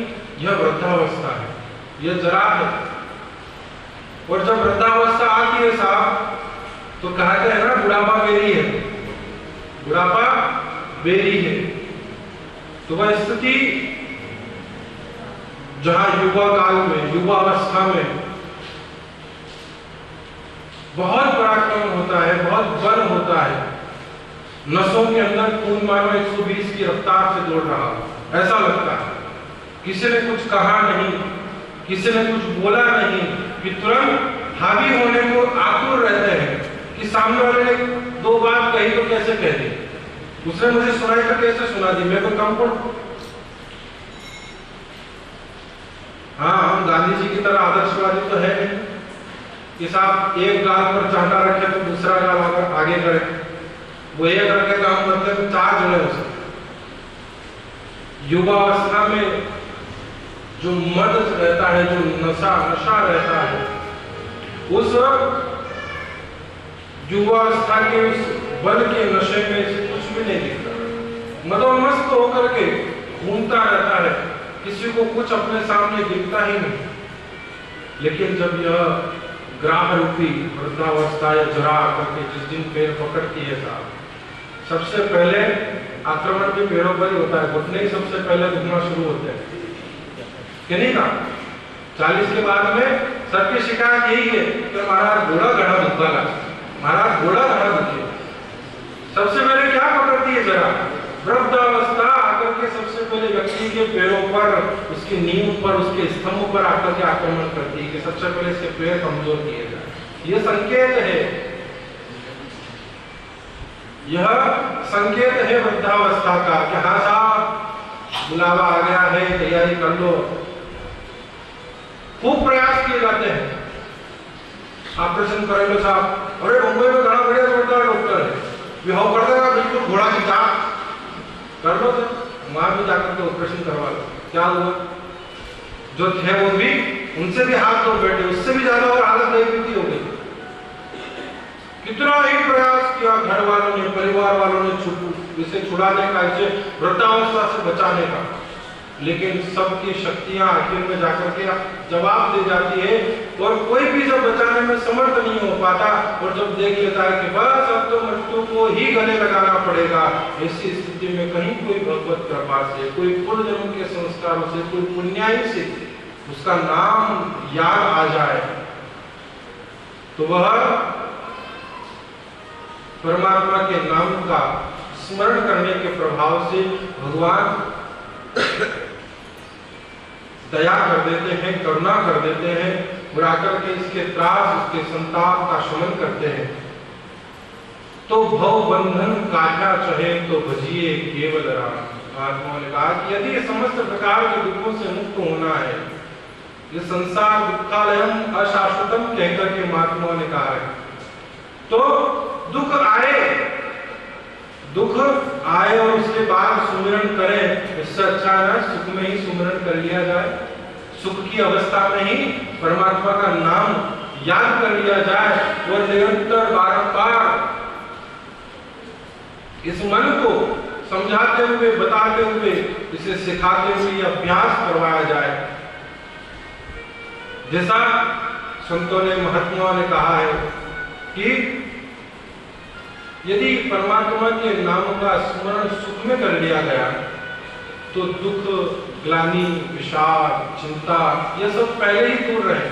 यह वृद्धावस्था है, यह जरा है। और जब वृद्धावस्था आती है साहब तो कहते हैं ना बुढ़ापा बेरी है, बुढ़ापा बेरी है। तो वह स्थिति जहां युवा काल में, युवा अवस्था में बहुत पराक्रम होता है, बहुत बल होता है, नसों के अंदर खून मानो 120 की रफ्तार से दौड़ रहा, ऐसा लगता है। किसी ने कुछ कहा नहीं, किसी ने कुछ बोला नहीं कि तुरंत हावी होने को आतुर रहते हैं कि सामने वाले ने दो बात कही तो कैसे कह दी, उसने मुझे सुनाई तो कैसे सुना दी, मैं तो कम पढ़। हाँ, हम गांधी जी की तरह आदर्शवादी तो है नहीं कि साहब एक गाल पर चांटा रखे तो दूसरा गाल आगे करे, वो ये करके काम करते हैं तो चार जने हो सकते। युवा अवस्था में जो मद रहता है, जो नशा रहता है, उस युवावस्था के उस बल के नशे में से कुछ भी नहीं दिखता, मदोन्मस्त होकर के घूमता रहता है, किसी को कुछ अपने सामने दिखता ही नहीं। लेकिन जब यह ग्राह रूपी वृद्धावस्था या जरा करके जिस दिन पैर पकड़ती है साहब, सबसे पहले आक्रमण भी पैरों पर ही होता है, घुटने ही सबसे पहले दुखना शुरू होते हैं कि नहीं था। 40 के बाद में सबकी शिकायत यही है कि महाराज घोड़ा घड़ा दुखा लगा, महाराज घोड़ा घड़ा दुखी। सबसे पहले क्या पकड़ती है जरा, वृद्धावस्था आकर के सबसे पहले व्यक्ति के पैरों पर, उसकी नींव पर, उसके स्तंभ पर आकर के आक्रमण करती है कि सबसे पहले इसके पैर कमजोर किए जाए। यह संकेत है, यह संकेत है वृद्धावस्था का कि हाँ साहब बुलावा आ गया है, तैयारी कर लो। खूब प्रयास किए जाते हैं, ऑपरेशन कर लो साहब, अरे मुंबई में घना बढ़िया करता है डॉक्टर है, विहाव कर देगा बिल्कुल घोड़ा की जांच कर लो, तो वहां भी जाकर के ऑपरेशन करवा लो। क्या हुआ, जो थे वो भी उनसे भी हाथ धो बैठे, उससे भी ज्यादा और हालत नहीं बीती हो गई। कितना ही प्रयास किया घर वालों ने, परिवार वालों ने इसे छुड़ाने का, इसे वृद्धावस्था से बचाने का, लेकिन सबकी शक्तियां आखिर में जाकर के जवाब दे जाती है और कोई भी जब बचाने में समर्थ नहीं हो पाता और जब देख लेता है कि बस अब तो मृत्यु को ही गले लगाना पड़ेगा, ऐसी स्थिति में कहीं कोई भगवत कृपा से, कोई पूर्व जन्म के संस्कारों से, कोई पुण्याई से उसका नाम याद आ जाए तो वह परमात्मा के नाम का स्मरण करने के प्रभाव से भगवान दया कर देते हैं, करुणा कर देते हैं और आकर के इसके त्रास, इसके संताप का शमन करते हैं। तो भव बंधन काटा चहे तो भजिए केवल राम। महात्माओं ने कहा कि यदि समस्त प्रकार के दुखों से मुक्त होना है, ये संसार दुखालयम अशाश्वतम कहकर के महात्माओं ने कहा है, तो दुख आए और उसके बाद सुमिरन करें, इससे अच्छा है सुख में ही सुमिरन कर लिया जाए। सुख की अवस्था में ही परमात्मा का नाम याद कर लिया जाए और निरंतर बारंबार इस मन को समझाते हुए, बताते हुए, इसे सिखाते हुए अभ्यास करवाया जाए। जैसा संतों ने, महात्माओं ने कहा है कि यदि परमात्मा के नाम का स्मरण सुख में कर लिया गया तो दुख, ग्लानि, विषाद, चिंता ये सब पहले ही दूर रहे।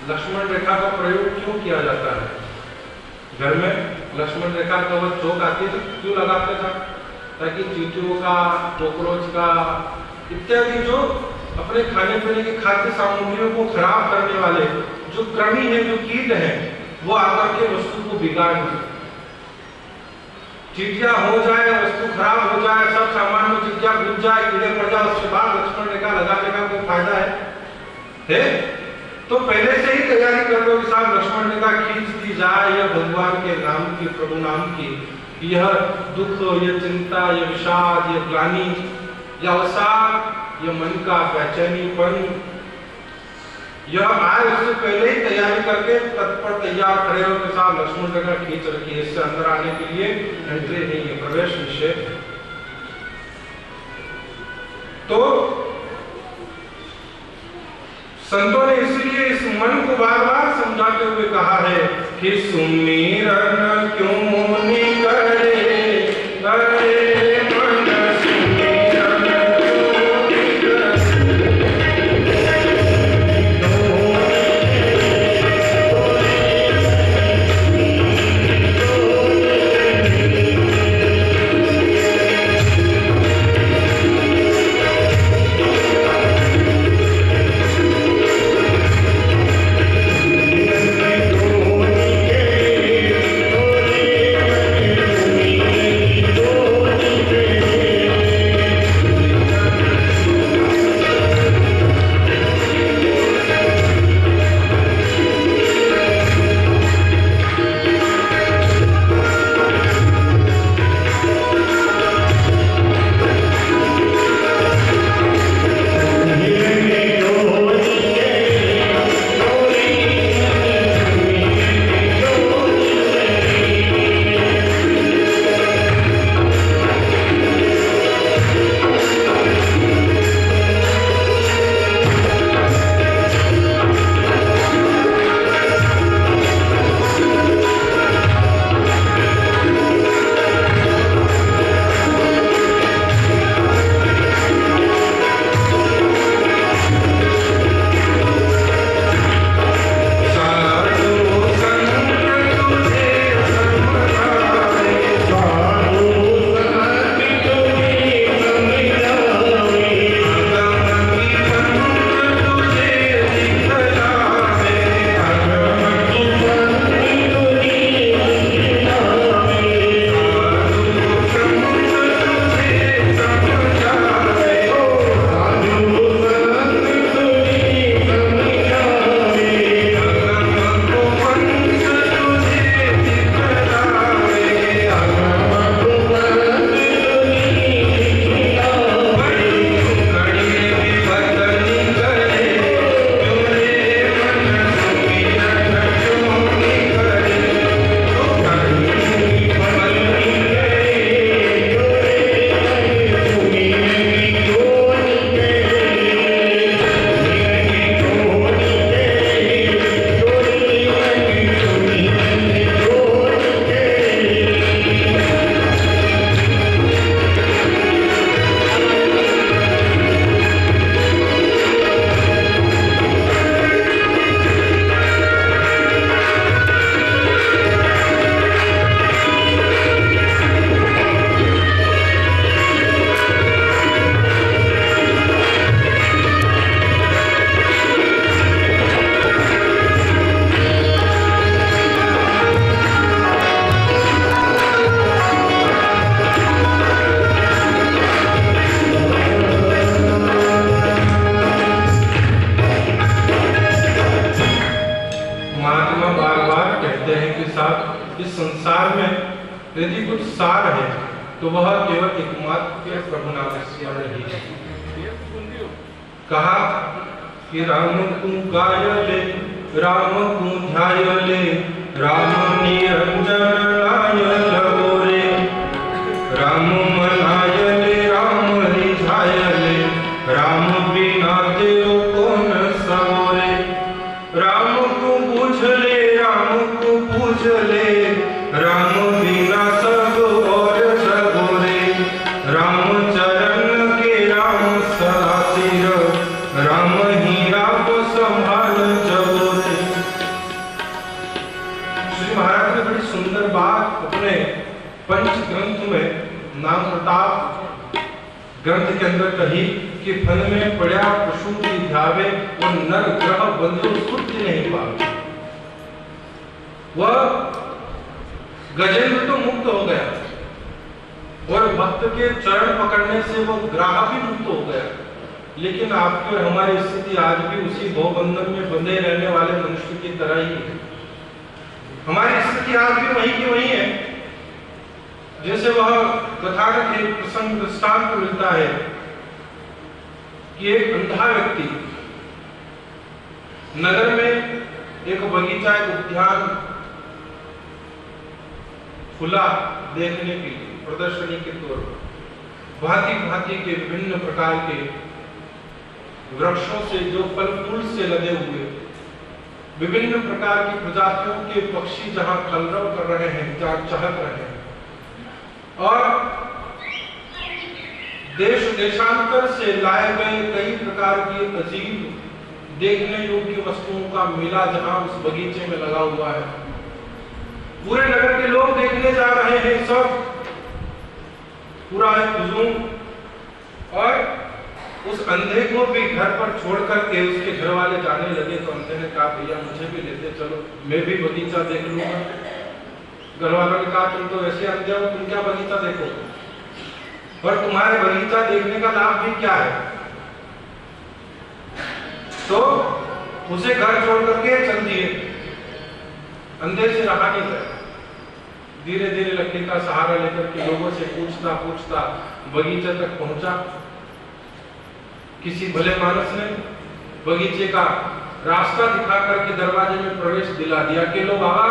लक्ष्मण रेखा का प्रयोग क्यों किया जाता है? घर में लक्ष्मण रेखा का वो चौक आती है, क्यों लगाते था? ताकि चींटियों का, कॉकरोच का इत्यादि जो अपने खाने पीने की खाद्य सामग्रियों को खराब करने वाले जो कृमि है, जो कीट हैं, वो आकर के वस्तु को बिगाड़ दे। चींटियां हो जाए, वस्तु खराब हो जाए, सब सामान में चींटियां घुस जाए, कीड़े पड़ जाए, उसके बाद लक्ष्मण रेखा लगाने का कोई फायदा है? तो पहले से ही तैयारी कर लो कि साहब लक्ष्मण रेखा खींच दी जाए, यह भगवान के नाम की, प्रभु नाम की, यह दुख, यह चिंता, यह विषाद, यह ग्लानि, यह अवसाद, यह मन का बेचैनीपन, यह आए उससे पहले ही तैयारी करके तत्पर तैयार खड़े हो के साथ लक्ष्मण रेखा खींच रखी है। इससे अंदर आने के लिए एंट्री नहीं है, प्रवेश निषेध। तो संतों ने इसलिए इस मन को बार बार समझाते हुए कहा है कि सुमिरन क्यों नहीं करे, करे इस संसार में यदि कुछ सार है तो वह केवल एकमात्र प्रभु नाम स्मरण ही है। कहा कि राम को गाय ले, राम को ध्याय ले, राम निरंजन लाय लगो रे, राम मनाय ले, राम रिझाय ले, राम बिना तेरो कौन सवरे, राम को पूछ ले, राम को पूछ ले, राम बिना सब और सगोरे, राम चरण के राम सदा सिर, राम ही राम संभाल जगोरे। श्री महाराज ने बड़ी सुंदर बात अपने पंच ग्रंथ में, नाम प्रताप ग्रंथ के अंदर कही कि फन में पड़ा पशु की ध्यावे और नर ग्रह बंधु सुधि नहीं पावे। वह गजेंद्र तो मुक्त हो गया और भक्त के चरण पकड़ने से वो ग्राह भी मुक्त हो गया, लेकिन आपकी और हमारी स्थिति आज भी उसी भवबंधन में बंधे रहने वाले मनुष्य की तरह ही है। हमारी स्थिति आज भी वही की वही है। जैसे वह कथानक एक प्रसंग दृष्टांत मिलता है कि एक अंधा व्यक्ति नगर में एक बगीचा, एक उद्यान खुला देखने के लिए प्रदर्शनी के तौर पर भांति भांति के विभिन्न प्रकार के वृक्षों से, जो फल फूल से लदे हुए विभिन्न प्रकार की प्रजातियों के पक्षी जहां कलरव कर रहे हैं, जहां चहक रहे हैं, और देश देशांतर से लाए गए कई प्रकार की अजीब देखने योग्य वस्तुओं का मेला जहां उस बगीचे में लगा हुआ है। पूरे नगर के लोग देखने जा रहे हैं, सब पूरा है हुजूम, और उस अंधे को भी घर पर छोड़ करके उसके घर वाले जाने लगे तो अंधे ने कहा भैया मुझे भी लेते चलो, मैं भी बगीचा देख लूंगा। घर वालों ने कहा तुम तो ऐसे अंधे हो, तुम क्या बगीचा देखोगे, और तुम्हारे बगीचा देखने का लाभ भी क्या है। तो उसे घर छोड़ करके चल दिए, अंधे से रहा नहीं गया। धीरे धीरे लकड़ी का सहारा लेकर के लोगों से पूछता पूछता बगीचे तक पहुंचा। किसी भले मानस ने बगीचे का रास्ता दिखा करके दरवाजे में प्रवेश दिला दिया कि लो बाबा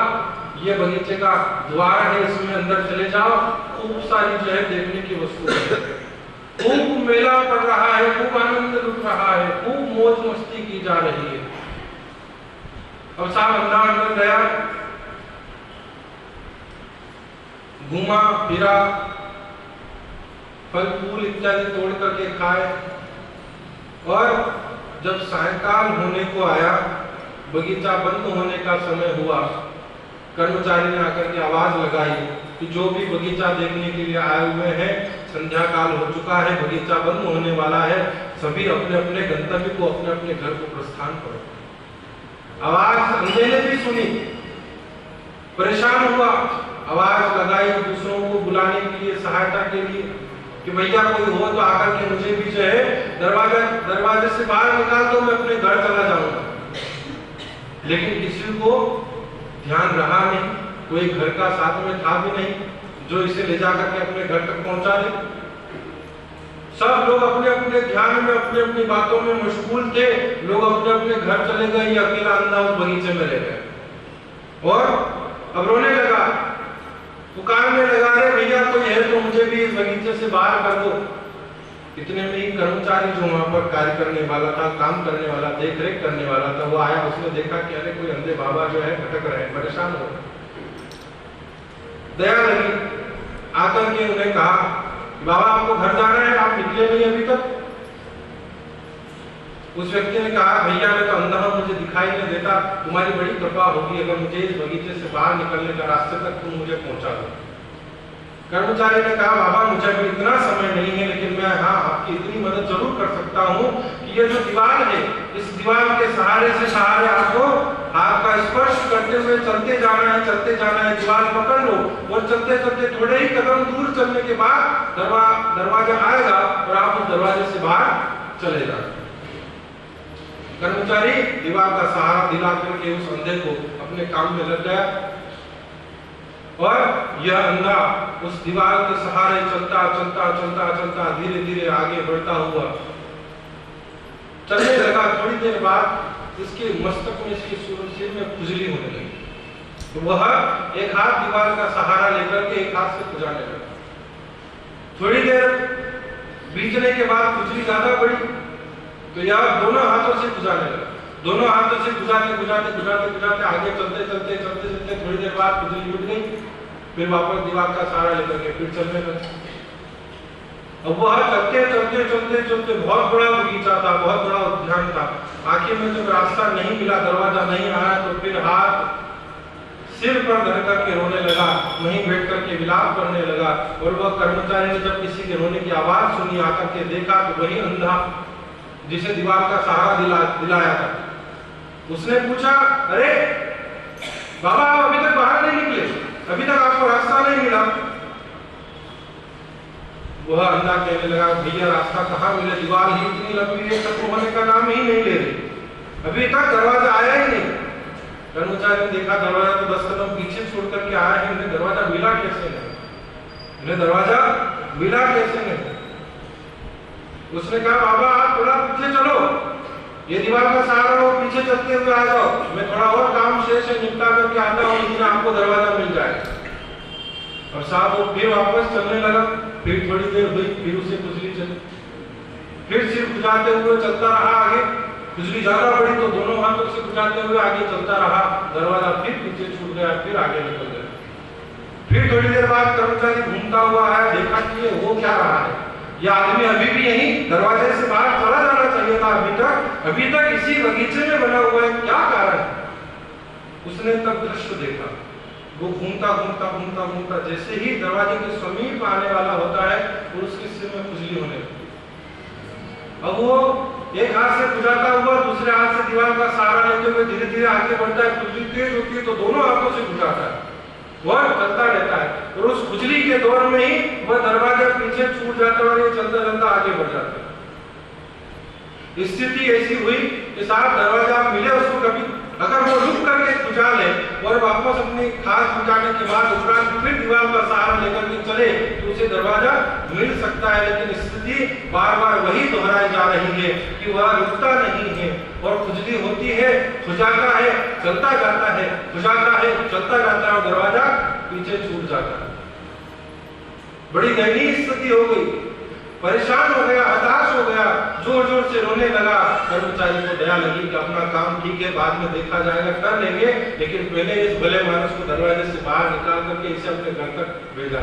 ये बगीचे का द्वार है, इसमें अंदर चले जाओ, खूब सारी जो है देखने की वस्तु है, खूब मेला पड़ रहा है, खूब आनंद लुट रहा है, खूब मौज मस्ती की जा रही है। अब साहब अंधा अंदर गया, घूमा फिरा, फल फूल इत्यादि तोड़ करके खाए, और जब सायंकाल होने को आया, बगीचा बंद होने का समय हुआ, कर्मचारी ने आकर के आवाज लगाई कि जो भी बगीचा देखने के लिए आए हुए हैं, संध्या काल हो चुका है, बगीचा बंद होने वाला है, सभी अपने अपने गंतव्य को, अपने अपने घर को प्रस्थान करो। आवाज अंधे ने भी सुनी, परेशान हुआ, आवाज लगाई दूसरों को बुलाने के लिए, सहायता के लिए कि भैया कोई हो तो आकर के मुझे भी जो है दरवाजे से बाहर निकाल दो, मैं अपने घर चला जाऊंगा। लेकिन किसी को ध्यान रहा नहीं, कोई घर का साथ में था भी नहीं जो इसे ले जाकर के अपने घर तक पहुंचा दे। सब लोग अपने अपने ध्यान में, अपनी अपनी बातों में मशगूल थे, लोग अपने अपने घर चले गए, ये अकेला अंधा उस बगीचे में रह गया और अब रोने लगा, पुकारने लगा, रे भैया कोई है तो मुझे भी इस बगीचे से बाहर कर दो। इतने में ही कर्मचारी जो वहां पर कार्य करने वाला था, काम करने वाला, देख रेख करने वाला था, वो आया, उसने देखा कि अरे कोई अंधे बाबा जो है भटक रहे हैं, परेशान हो रहे, दया लगी, आकर के उन्हें कहा बाबा आपको घर जाना है, आप निकले नहीं अभी तक। उस व्यक्ति ने कहा भैया मैं तो अंधा हूं, मुझे दिखाई नहीं देता, तुम्हारी बड़ी कृपा होगी अगर मुझे इस बगीचे से बाहर निकलने का रास्ते तक तुम मुझे पहुंचा दो। कर्मचारी ने कहा बाबा मुझे भी इतना समय नहीं है, लेकिन मैं हाँ आपकी इतनी मदद जरूर कर सकता हूँ कि ये जो दीवार है, इस दीवार के सहारे से सहारे आपको आपका स्पर्श करते हुए चलते जाना है, चलते जाना है, दीवार पकड़ लो और चलते चलते थोड़े ही कदम दूर चलने के बाद दरवाजा आएगा और आप उस दरवाजे से बाहर चले जाओ। कर्मचारी दीवार का सहारा दिला करके उस अंधे को अपने काम में लग गया। और यह अंधा उस दीवार के सहारे चलता चलता चलता चलता धीरे धीरे आगे बढ़ता हुआ चलने लगा। थोड़ी देर बाद इसके मस्तक में, इसके सिर में खुजली होने लगी, तो वह एक हाथ दीवार का सहारा लेकर के एक हाथ से खुजाने लगा। थोड़ी देर बीतने के बाद खुजली ज्यादा बढ़ी, तो यह दोनों हाथों से खुजाने लगा। दोनों हाथों से खुजाते खुजाते खुजाते खुजाते आगे चलते चलते चलते चलते थोड़ी देर बाद खुजली उठ गई, फिर वापस दीवार का सहारा लेकर के फिर चलने लगा। अब वह चलते चलते चलते चलते, बहुत बड़ा बगीचा था, बहुत बड़ा उद्यान था। आखिर में जब रास्ता नहीं मिला, दरवाजा नहीं आया, तो फिर हाथ सिर पर धर करके रोने लगा, वहीं बैठ करके विलाप करने लगा। और वह कर्मचारी ने जब किसी के रोने की आवाज सुनी, आकर के देखा तो वही अंधा जिसे दीवार का सहारा दिलाया था, उसने पूछा, अरे बाबा आप अभी तक बाहर नहीं निकले, अभी तक आपको रास्ता नहीं मिला। वह अंधा कहने लगा, भैया रास्ता कहाँ मिले, दीवार ही इतनी लंबी है, खत्म होने का नाम ही नहीं ले रही, अभी तक दरवाजा आया ही नहीं। कर्मचारी ने देखा दरवाजा तो 10 कदम पीछे छोड़ करके आया है, उन्हें दरवाजा मिला कैसे नहीं, उन्हें दरवाजा मिला कैसे नहीं। उसने कहा, बाबा आप थोड़ा पीछे चलो, ये दीवार का सहारा हो, पीछे चलते हुए आ जाओ, मैं थोड़ा और काम शेष निपटा करके आता हूँ, लेकिन आपको दरवाजा मिल जाएगा। और साहब वो फिर वापस चलने लगा। फिर थोड़ी देर हुई, फिर उसे खुजली चली, फिर सिर खुजाते हुए चलता रहा आगे। खुजली ज्यादा बढ़ी तो दोनों हाथों से खुजाते हुए आगे चलता रहा, दरवाजा फिर पीछे छूट गया, फिर आगे निकल गया। फिर थोड़ी देर बाद कर्मचारी घूमता हुआ आया, देखा कि ये हो क्या रहा है, ये आदमी अभी भी यही दरवाजे से बाहर चला जाना चाहिए था, अभी तक इसी बगीचे में बना हुआ है, क्या कारण है। उसने तब दृश्य देखा, वो घूमता घूमता घूमता घूमता जैसे ही दरवाजे के समीप आने वाला होता है, तो उसके सिर में खुजली होने लगती। अब वो एक हाथ से खुजाता हुआ दूसरे हाथ से दीवार का सहारा लेते हुए धीरे धीरे आगे बढ़ता है। खुजली तेज होती है तो दोनों हाथों से खुजाता है, वह चलता रहता है, और उस खुजली के दौर में ही वह दरवाजा पीछे छूट जाता है और ये चलता चलता आगे बढ़ जाता है। स्थिति ऐसी हुई कि साहब दरवाजा मिले उसको कभी, अगर वो रुक करके खुजा ले और वापस अपनी खास खुजाने के बाद उपरांत फिर दीवार का सहारा लेकर के चले तो उसे दरवाजा मिल सकता है। लेकिन स्थिति बार बार वही दोहराई जा रही है कि वह रुकता नहीं है और खुजली होती है, खुजाता है, चलता जाता है, खुजाता है, चलता जाता है और दरवाजा पीछे छूट जाता है। बड़ी दयनीय स्थिति हो गई, परेशान हो गया, हताश हो गया, जोर जोर से रोने लगा। कर्मचारी को दया लगी कि अपना काम ठीक है, बाद में देखा जाएगा, कर लेंगे, लेकिन पहले इस भले मानुस को दरवाजे से बाहर निकाल करके इसे अपने घर तक भेजा।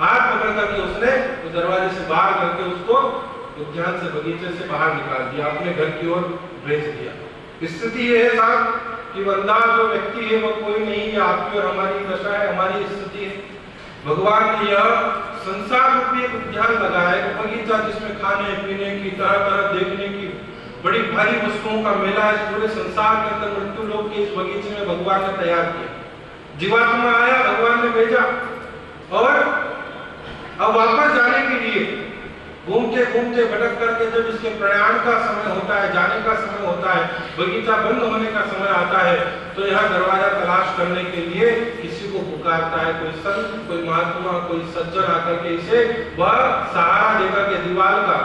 हाथ पकड़ करके उसने उस दरवाजे से बाहर करके उसको उद्यान से, बगीचे से बाहर निकाल दिया, अपने घर की ओर भेज दिया। स्थिति ये है साहब कि बंदा जो व्यक्ति है वो कोई नहीं है, आपकी और हमारी दशा है, हमारी स्थिति है। भगवान ने यह संसार रूपी एक उद्यान लगाया है, बगीचा जिसमें खाने पीने की, तरह तरह देखने की बड़ी भारी वस्तुओं का मेला है। पूरे संसार के अंदर मृत्यु लोग के इस बगीचे में भगवान ने तैयार किया। जीवात्मा आया, भगवान ने भेजा, और अब वापस जाने के लिए घूमते घूमते भटक करके जब इसके प्रयाण का समय होता है, जाने का समय होता है, बगीचा बंद होने का समय आता है, तो यह दरवाजा तलाश करने के लिए किसी को पुकारता है, कोई संत, कोई महात्मा, कोई सज्जन आकर के इसे वह सहारा देकर के दीवार का,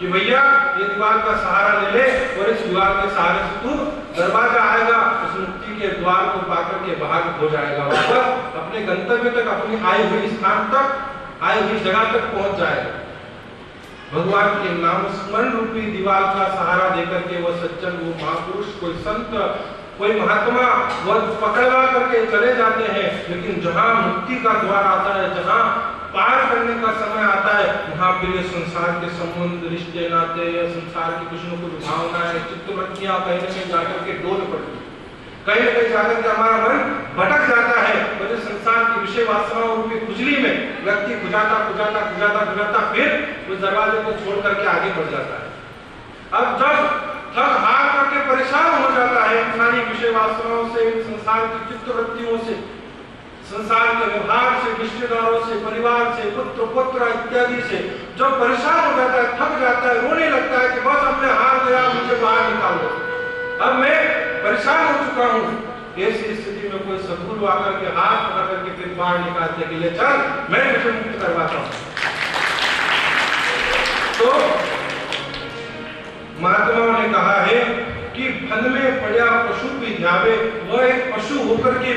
कि भैया ये दीवार का सहारा ले ले और इस दीवार के सहारे से तू दरवाजा आएगा, उस मुक्ति के द्वार को पाकर के बाहर हो जाएगा, वापस अपने गंतव्य तक, अपनी आई हुई स्थान तक, आई हुई जगह तक पहुंच जाएगा। भगवान के नाम स्मरण रूपी दीवार का सहारा देकर के वो सज्जन, वो महापुरुष, कोई संत, कोई महात्मा वो पकड़वा करके चले जाते हैं। लेकिन जहाँ मुक्ति का द्वार आता है, जहाँ पार करने का समय आता है, वहाँ फिर संसार के संबंध, रिश्ते नाते, संसार की कुछ न कुछ भावनाएं, चित्तवृत्तियां कहीं न कहीं जाकर के डोल पड़ती, कहीं न कहीं जाकर के हमारा मन भटक जाता है। और जो संसार की विषय वासनाओं की खुजली में व्यक्ति खुजाता खुजाता खुजाता खुजाता फिर उस दरवाजे को छोड़ करके आगे बढ़ जाता है। अब जब थक हार करके परेशान हो जाता है सारी विषय वासनाओं से, संसार की चित्तवृत्तियों से, संसार के व्यवहार से, रिश्तेदारों से, परिवार से, पुत्र पुत्र इत्यादि से जब परेशान हो जाता है, थक जाता है, रोने लगता है कि बस अब मैं हार गया, मुझे बाहर निकालो, अब मैं परेशान हो चुका हूँ, ऐसी स्थिति में कोई सद्गुरु आकर के हाथ पकड़ करके फिर बाहर निकालते कि ले चल, मैं तुझे मुक्त करवाता हूं। तो महात्माओं ने कहा है कि फल में पड़ा पशु भी ध्यावे, वह एक पशु होकर के